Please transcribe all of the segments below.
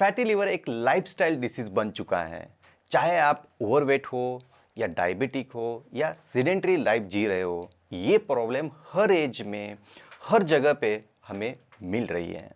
Fatty liver एक lifestyle disease बन चुका है। चाहे आप ओवरवेट हो या डायबिटिक हो या सीडेंटरी लाइफ जी रहे हो, ये प्रॉब्लम हर एज में हर जगह पे हमें मिल रही है।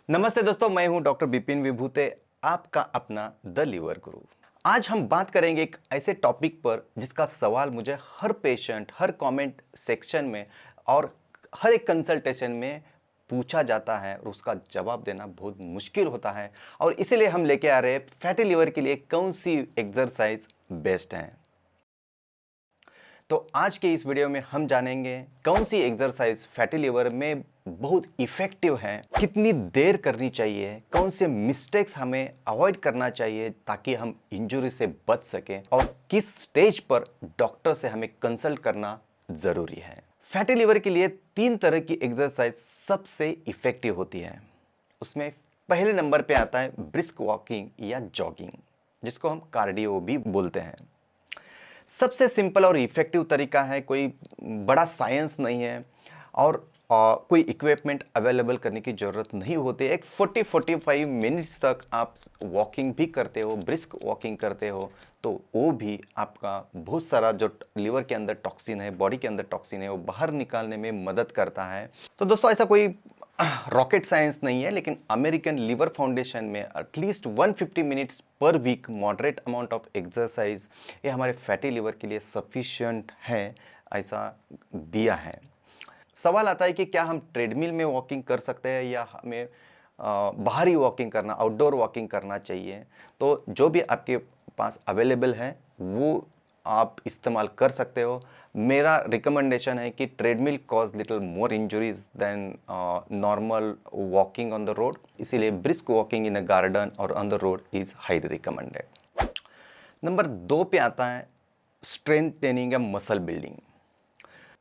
नमस्ते दोस्तों, मैं हूं डॉक्टर बिपिन विभूते, आपका अपना द लिवर गुरु। आज हम बात करेंगे एक ऐसे टॉपिक पर जिसका सवाल मुझे हर पेशेंट, हर कमेंट सेक्शन में और हर एक कंसल्टेशन में पूछा जाता है और उसका जवाब देना बहुत मुश्किल होता है। और इसीलिए हम लेके आ रहे हैं फैटी लिवर के लिए कौन सी एक्सरसाइज बेस्ट है। तो आज के इस वीडियो में हम जानेंगे कौन सी एक्सरसाइज फैटी लिवर में बहुत इफेक्टिव है, कितनी देर करनी चाहिए, कौन से मिस्टेक्स हमें अवॉइड करना चाहिए ताकि हम इंजरी से बच सकें और किस स्टेज पर डॉक्टर से हमें कंसल्ट करना जरूरी है। फैटी लिवर के लिए 3 तरह की एक्सरसाइज सबसे इफेक्टिव होती है। उसमें पहले नंबर पे आता है ब्रिस्क वॉकिंग या जॉगिंग, जिसको हम कार्डियो भी बोलते हैं। सबसे सिंपल और इफेक्टिव तरीका है, कोई बड़ा साइंस नहीं है और कोई इक्विपमेंट अवेलेबल करने की ज़रूरत नहीं होती। एक 40-45 मिनट्स तक आप वॉकिंग भी करते हो, ब्रिस्क वॉकिंग करते हो, तो वो भी आपका बहुत सारा जो लिवर के अंदर टॉक्सिन है, बॉडी के अंदर टॉक्सिन है, वो बाहर निकालने में मदद करता है। तो दोस्तों, ऐसा कोई रॉकेट साइंस नहीं है, लेकिन अमेरिकन लिवर फाउंडेशन में at least 150 minutes per week moderate amount of exercise ये हमारे फैटी लिवर के लिए सफिशिएंट है, ऐसा दिया है। सवाल आता है कि क्या हम ट्रेडमिल में वॉकिंग कर सकते हैं या हमें बाहरी वॉकिंग करना, आउटडोर वॉकिंग करना चाहिए। तो जो भी आपके पास अवेलेबल है वो आप इस्तेमाल कर सकते हो। मेरा रिकमेंडेशन है कि treadmill cause little more injuries than normal walking on the road, इसीलिए brisk walking in the garden और on the road is highly recommended. Number 2 पे आता है स्ट्रेंथ ट्रेनिंग या मसल बिल्डिंग।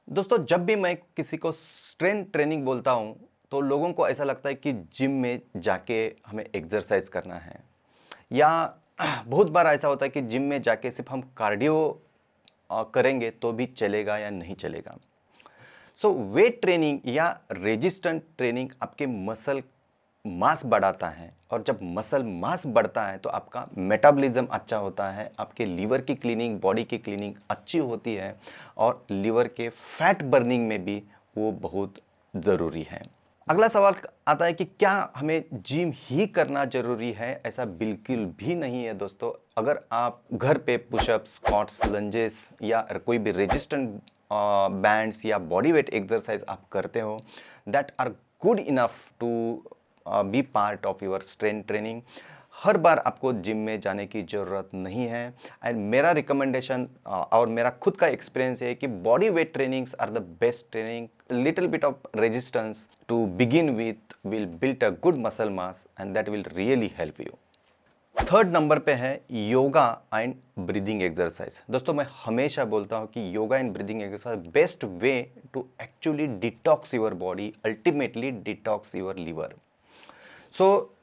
दोस्तों, जब भी मैं किसी को स्ट्रेंथ ट्रेनिंग बोलता हूँ तो लोगों को ऐसा लगता है कि जिम में जाके हमें एक्सरसाइज करना है, या बहुत बार ऐसा होता है कि जिम में जाके सिर्फ हम कार्डियो करेंगे तो भी चलेगा या नहीं चलेगा। सो वेट ट्रेनिंग या रेजिस्टेंट ट्रेनिंग आपके मसल मास बढ़ाता है, और जब मसल मास बढ़ता है तो आपका मेटाबॉलिज्म अच्छा होता है, आपके लीवर की क्लीनिंग, बॉडी की क्लीनिंग अच्छी होती है और लीवर के फैट बर्निंग में भी वो बहुत ज़रूरी है। अगला सवाल आता है कि क्या हमें जिम ही करना जरूरी है। ऐसा बिल्कुल भी नहीं है दोस्तों। अगर आप घर पे पुशअप्स, स्क्वाट्स, लंजेस या कोई भी रेजिस्टेंट बैंड्स या बॉडी वेट एक्सरसाइज आप करते हो, that are good enough to be part of your strength training. हर बार आपको जिम में जाने की ज़रूरत नहीं है। एंड मेरा रिकमेंडेशन और मेरा खुद का एक्सपीरियंस है कि body weight trainings are the best training. Little bit of resistance to begin with will build a good muscle mass and that will really help you. Third number पे है yoga and breathing exercise. दोस्तों, मैं हमेशा बोलता हूँ कि yoga and breathing exercise best way to actually detox your body, ultimately detox your liver. So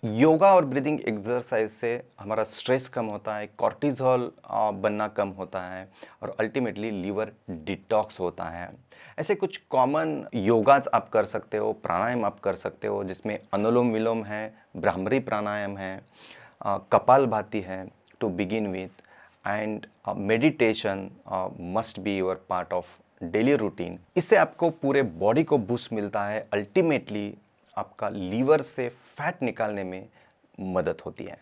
yoga और breathing exercise से हमारा स्ट्रेस कम होता है, कॉर्टिजोल बनना कम होता है और अल्टीमेटली लीवर डिटॉक्स होता है। ऐसे कुछ कॉमन योगाज आप कर सकते हो, प्राणायाम आप कर सकते हो, जिसमें अनुलोम विलोम है, भ्रामरी प्राणायाम है, कपालभाति है to begin with, and meditation must be your part of daily routine. इससे आपको पूरे बॉडी को बूस्ट मिलता है, अल्टीमेटली आपका लीवर से फैट निकालने में मदद होती है।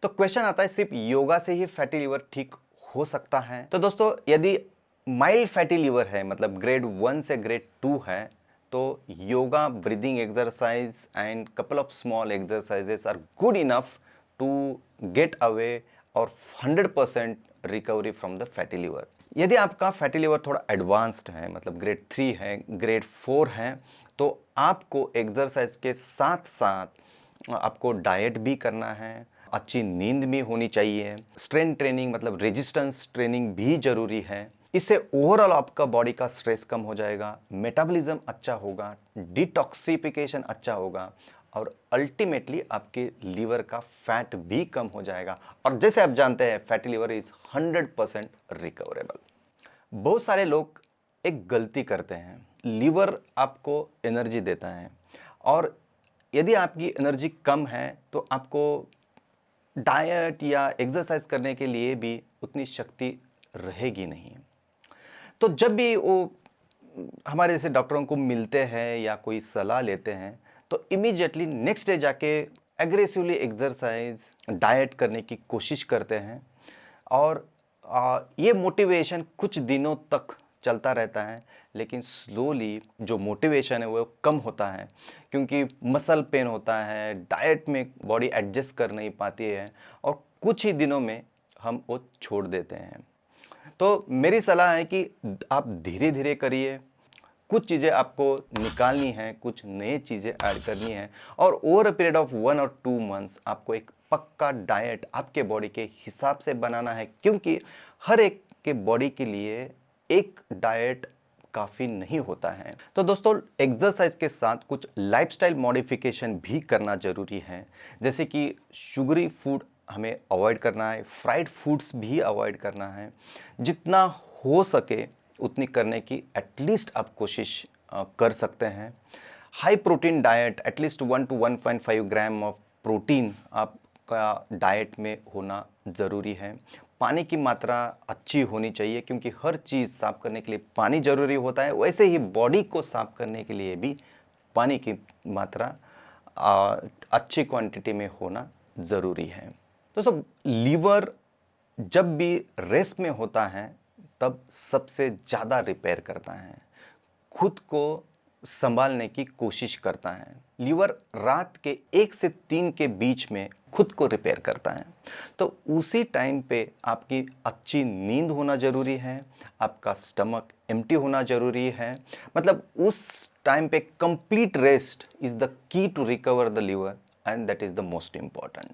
तो क्वेश्चन आता है, सिर्फ योगा से ही फैटी लिवर ठीक हो सकता है? तो दोस्तों, यदि माइल्ड फैटी लिवर है, मतलब ग्रेड 1 से ग्रेड 2 है, तो yoga, breathing exercise and couple of small exercises are good enough to get away और 100% recovery from the fatty liver. यदि आपका फैटी लिवर थोड़ा एडवांस्ड है, मतलब ग्रेड 3 है, ग्रेड 4 है, तो आपको एक्सरसाइज के साथ साथ आपको डाइट भी करना है, अच्छी नींद भी होनी चाहिए, स्ट्रेंथ ट्रेनिंग मतलब रेजिस्टेंस ट्रेनिंग भी जरूरी है। इससे ओवरऑल आपका बॉडी का स्ट्रेस कम हो जाएगा, मेटाबॉलिज्म अच्छा होगा, डिटॉक्सिफिकेशन अच्छा होगा और अल्टीमेटली आपके लीवर का फैट भी कम हो जाएगा। और जैसे आप जानते हैं, फैटी लिवर इज 100% रिकवरेबल। बहुत सारे लोग एक गलती करते हैं, लीवर आपको एनर्जी देता है और यदि आपकी एनर्जी कम है तो आपको डाइट या एक्सरसाइज करने के लिए भी उतनी शक्ति रहेगी नहीं। तो जब भी वो हमारे जैसे डॉक्टरों को मिलते हैं या कोई सलाह लेते हैं तो इमीडिएटली नेक्स्ट डे जाके एग्रेसिवली एक्सरसाइज डाइट करने की कोशिश करते हैं। और ये मोटिवेशन कुछ दिनों तक चलता रहता है, लेकिन स्लोली जो मोटिवेशन है वो कम होता है, क्योंकि मसल पेन होता है, डाइट में बॉडी एडजस्ट कर नहीं पाती है और कुछ ही दिनों में हम वो छोड़ देते हैं। तो मेरी सलाह है कि आप धीरे धीरे करिए, कुछ चीज़ें आपको निकालनी है, कुछ नई चीज़ें ऐड करनी है और ओवर अ पीरियड ऑफ 1 और 2 मंथ्स आपको एक पक्का डाइट आपके बॉडी के हिसाब से बनाना है, क्योंकि हर एक के बॉडी के लिए एक डाइट काफ़ी नहीं होता है। तो दोस्तों, एक्सरसाइज के साथ कुछ लाइफस्टाइल मॉडिफिकेशन भी करना ज़रूरी है, जैसे कि शुगरी फूड हमें अवॉइड करना है, फ्राइड फूड्स भी अवॉइड करना है, जितना हो सके उतनी करने की एटलीस्ट आप कोशिश कर सकते हैं। High protein diet, at least 1 to 1.5 gram of protein आपका डाइट में होना ज़रूरी है। पानी की मात्रा अच्छी होनी चाहिए, क्योंकि हर चीज़ साफ़ करने के लिए पानी ज़रूरी होता है, वैसे ही बॉडी को साफ़ करने के लिए भी पानी की मात्रा अच्छी क्वांटिटी में होना ज़रूरी है। दोस्तों, लीवर जब भी रेस्ट में होता है तब सबसे ज़्यादा रिपेयर करता है, खुद को संभालने की कोशिश करता है। लीवर रात के 1 से 3 के बीच में खुद को रिपेयर करता है। तो उसी टाइम पे आपकी अच्छी नींद होना ज़रूरी है, आपका स्टमक एम्प्टी होना ज़रूरी है। मतलब उस टाइम पे complete rest is the key to recover the liver, and that is the most important.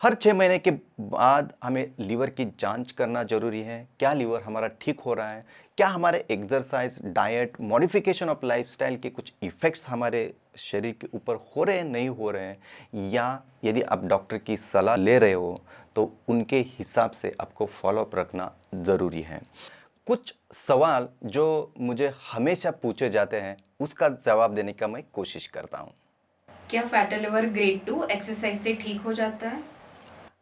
हर 6 महीने के बाद हमें लीवर की जांच करना ज़रूरी है। क्या लीवर हमारा ठीक हो रहा है? क्या हमारे exercise, diet, modification of lifestyle के कुछ इफ़ेक्ट्स हमारे शरीर के ऊपर हो रहे हैं, नहीं हो रहे हैं? या यदि आप डॉक्टर की सलाह ले रहे हो तो उनके हिसाब से आपको फॉलोअप रखना ज़रूरी है। कुछ सवाल जो मुझे हमेशा पूछे जाते हैं, उसका जवाब देने का मैं कोशिश करता हूँ। क्या फैटी लिवर ग्रेड 2 एक्सरसाइज से ठीक हो जाता है?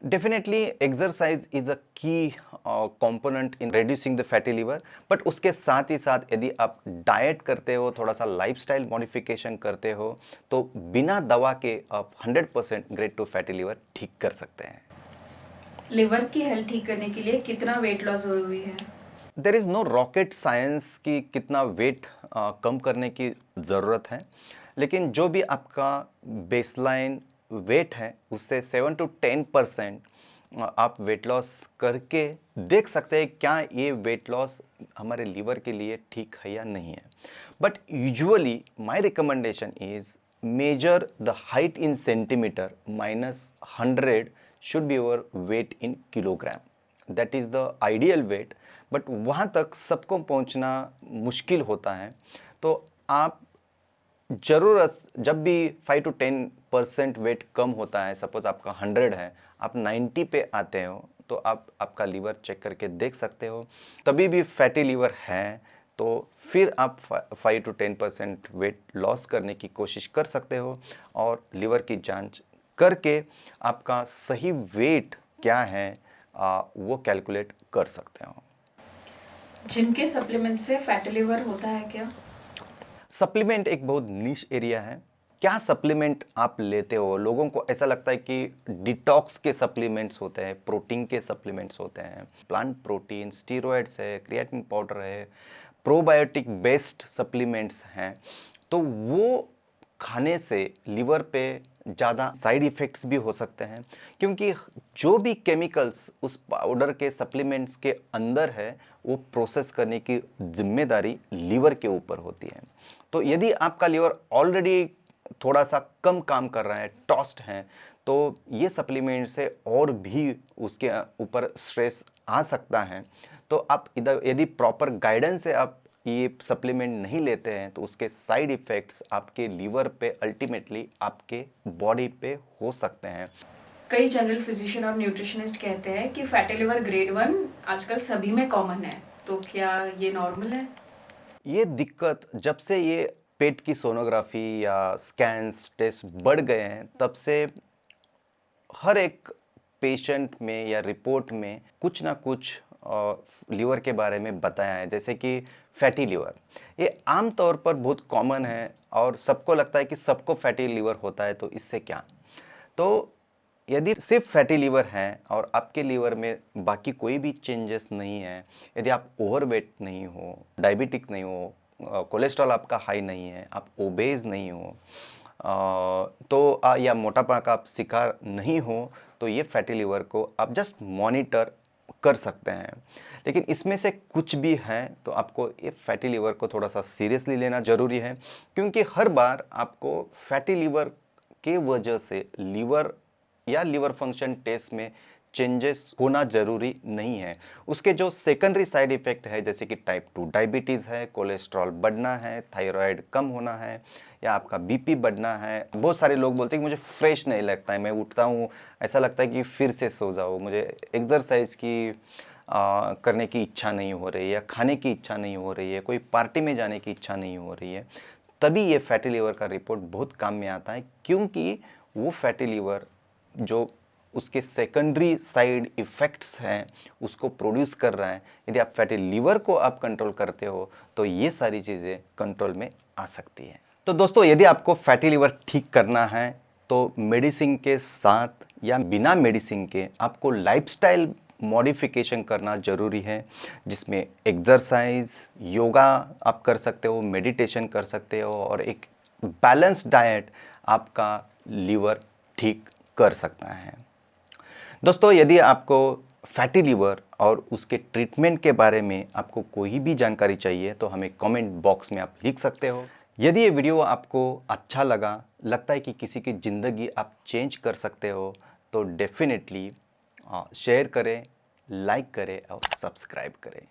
Definitely exercise is a key component in reducing the fatty liver, but उसके साथ ही साथ यदि आप डाइट करते हो, थोड़ा सा लाइफस्टाइल मॉडिफिकेशन करते हो, तो बिना दवा के आप 100% ग्रेड 2 फैटी लीवर ठीक कर सकते हैं। लिवर की हेल्थ ठीक करने के लिए कितना वेट लॉस जरूरी है? There is no rocket science की कितना वेट कम करने की ज़रूरत है, लेकिन जो भी आपका बेसलाइन वेट है उससे 7 to 10% आप वेट लॉस करके देख सकते हैं क्या ये वेट लॉस हमारे लीवर के लिए ठीक है या नहीं है। But usually my recommendation is measure the height in centimetre -100 should be your weight in kilogram. That is the ideal weight, but वहाँ तक सबको पहुँचना मुश्किल होता है। तो आप ज़रूरत जब भी 5 to 10% वेट कम होता है, सपोज आपका 100 है, आप 90 पे आते हो, तो आप आपका लीवर चेक करके देख सकते हो। तभी भी फैटी लीवर है तो फिर आप 5 to 10% वेट लॉस करने की कोशिश कर सकते हो और लीवर की जांच करके आपका सही वेट क्या है वो कैलकुलेट कर सकते हो। जिम के सप्लीमेंट से फैटी लिवर होता है क्या? सप्लीमेंट एक बहुत निश एरिया है। क्या सप्लीमेंट आप लेते हो? लोगों को ऐसा लगता है कि डिटॉक्स के सप्लीमेंट्स होते हैं, प्रोटीन के सप्लीमेंट्स होते हैं, प्लांट प्रोटीन, स्टीरॉयड्स है, क्रिएटिन पाउडर है, प्रोबायोटिक बेस्ड सप्लीमेंट्स हैं। तो वो खाने से लिवर पे ज़्यादा साइड इफ़ेक्ट्स भी हो सकते हैं, क्योंकि जो भी केमिकल्स उस पाउडर के सप्लीमेंट्स के अंदर है वो प्रोसेस करने की जिम्मेदारी लीवर के ऊपर होती है। तो यदि आपका लीवर ऑलरेडी थोड़ा सा कम काम कर रहा है, टॉस्ट है, तो ये सप्लीमेंट से और भी उसके ऊपर स्ट्रेस आ सकता है। तो आप इधर यदि प्रॉपर गाइडेंस से आप ये सप्लीमेंट नहीं लेते हैं तो उसके साइड इफ़ेक्ट्स आपके लीवर पे, अल्टीमेटली आपके बॉडी पे हो सकते हैं। कई जनरल फिजिशियन और न्यूट्रिशनिस्ट कहते हैं कि फैटी लिवर ग्रेड 1 आजकल सभी में कॉमन है, तो क्या ये नॉर्मल है? ये दिक्कत जब से ये पेट की सोनोग्राफी या स्कैन्स टेस्ट बढ़ गए हैं, तब से हर एक पेशेंट में या रिपोर्ट में कुछ ना कुछ लीवर के बारे में बताया है, जैसे कि फैटी लीवर। ये आम तौर पर बहुत कॉमन है और सबको लगता है कि सबको फैटी लीवर होता है, तो इससे क्या। तो यदि सिर्फ फैटी लीवर है और आपके लीवर में बाकी कोई भी चेंजेस नहीं है, यदि आप ओवरवेट नहीं हो, डायबिटिक नहीं हो, कोलेस्ट्रॉल आपका हाई नहीं है, आप ओबेज नहीं हो, या मोटापा का आप शिकार नहीं हो, तो ये फैटी लीवर को आप जस्ट मॉनिटर कर सकते हैं। लेकिन इसमें से कुछ भी है तो आपको ये फैटी लीवर को थोड़ा सा सीरियसली लेना ज़रूरी है, क्योंकि हर बार आपको फैटी लीवर के वजह से लीवर या लीवर फंक्शन टेस्ट में चेंजेस होना ज़रूरी नहीं है। उसके जो सेकेंडरी साइड इफ़ेक्ट है, जैसे कि टाइप 2 डायबिटीज़ है, कोलेस्ट्रॉल बढ़ना है, थायराइड कम होना है, या आपका बीपी बढ़ना है। बहुत सारे लोग बोलते हैं कि मुझे फ्रेश नहीं लगता है, मैं उठता हूँ ऐसा लगता है कि फिर से सो जाओ, मुझे एक्सरसाइज की करने की इच्छा नहीं हो रही है, खाने की इच्छा नहीं हो रही है, कोई पार्टी में जाने की इच्छा नहीं हो रही है। तभी ये फैटी लीवर का रिपोर्ट बहुत काम में आता है, क्योंकि वो फैटी लीवर जो उसके सेकेंडरी साइड इफ़ेक्ट्स हैं उसको प्रोड्यूस कर रहा है। यदि आप फैटी लीवर को आप कंट्रोल करते हो तो ये सारी चीज़ें कंट्रोल में आ सकती हैं। तो दोस्तों, यदि आपको फैटी लीवर ठीक करना है तो मेडिसिन के साथ या बिना मेडिसिन के आपको लाइफस्टाइल मॉडिफिकेशन करना ज़रूरी है, जिसमें एक्सरसाइज, योगा आप कर सकते हो, मेडिटेशन कर सकते हो, और एक बैलेंस्ड डाइट आपका लीवर ठीक कर सकता है। दोस्तों, यदि आपको फैटी लीवर और उसके ट्रीटमेंट के बारे में आपको कोई भी जानकारी चाहिए तो हमें कमेंट बॉक्स में आप लिख सकते हो। यदि ये वीडियो आपको अच्छा लगता है कि किसी की ज़िंदगी आप चेंज कर सकते हो, तो डेफिनेटली शेयर करें, लाइक करें और सब्सक्राइब करें।